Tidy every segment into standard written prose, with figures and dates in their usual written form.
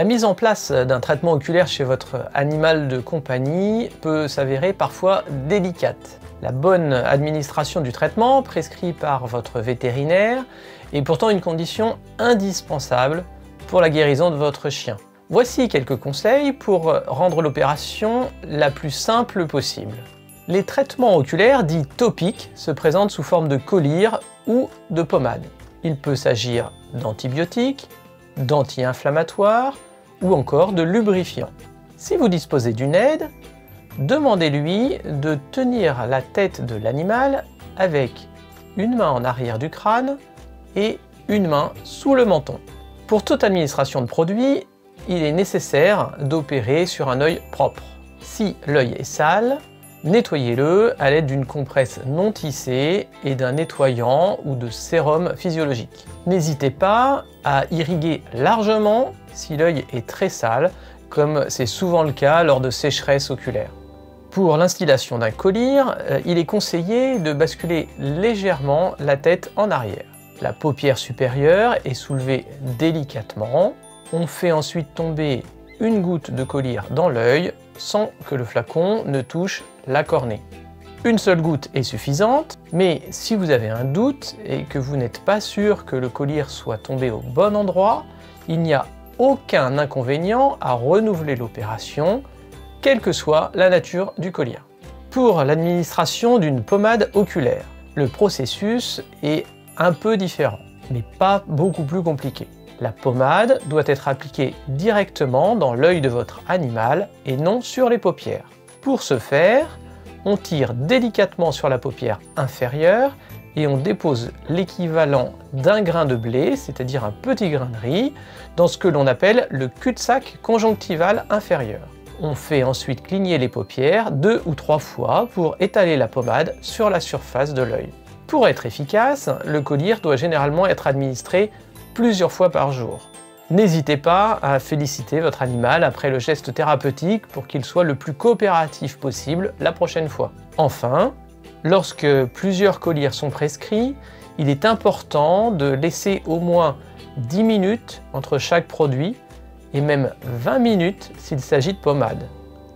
mise en place d'un traitement oculaire chez votre animal de compagnie peut s'avérer parfois délicate. La bonne administration du traitement, prescrit par votre vétérinaire, est pourtant une condition indispensable pour la guérison de votre chien. Voici quelques conseils pour rendre l'opération la plus simple possible. Les traitements oculaires dits topiques se présentent sous forme de collyre ou de pommade. Il peut s'agir d'antibiotiques, d'anti-inflammatoires ou encore de lubrifiants. Si vous disposez d'une aide, demandez-lui de tenir la tête de l'animal avec une main en arrière du crâne et une main sous le menton. Pour toute administration de produit, il est nécessaire d'opérer sur un œil propre. Si l'œil est sale, nettoyez-le à l'aide d'une compresse non tissée et d'un nettoyant ou de sérum physiologique. N'hésitez pas à irriguer largement si l'œil est très sale, comme c'est souvent le cas lors de sécheresse oculaire. Pour l'instillation d'un collyre, il est conseillé de basculer légèrement la tête en arrière. La paupière supérieure est soulevée délicatement. On fait ensuite tomber une goutte de collyre dans l'œil sans que le flacon ne touche la cornée. Une seule goutte est suffisante, mais si vous avez un doute et que vous n'êtes pas sûr que le collyre soit tombé au bon endroit, il n'y a aucun inconvénient à renouveler l'opération, quelle que soit la nature du collyre. Pour l'administration d'une pommade oculaire, le processus est un peu différent, mais pas beaucoup plus compliqué. La pommade doit être appliquée directement dans l'œil de votre animal et non sur les paupières. Pour ce faire, on tire délicatement sur la paupière inférieure et on dépose l'équivalent d'un grain de blé, c'est-à-dire un petit grain de riz, dans ce que l'on appelle le cul-de-sac conjonctival inférieur. On fait ensuite cligner les paupières 2 ou 3 fois pour étaler la pommade sur la surface de l'œil. Pour être efficace, le collyre doit généralement être administré plusieurs fois par jour. N'hésitez pas à féliciter votre animal après le geste thérapeutique pour qu'il soit le plus coopératif possible la prochaine fois. Enfin, lorsque plusieurs collyres sont prescrits, il est important de laisser au moins 10 minutes entre chaque produit et même 20 minutes s'il s'agit de pommade.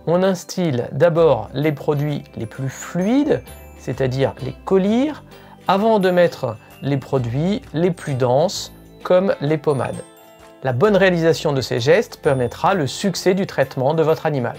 On instille d'abord les produits les plus fluides, c'est-à-dire les collyres, avant de mettre les produits les plus denses, comme les pommades. La bonne réalisation de ces gestes permettra le succès du traitement de votre animal.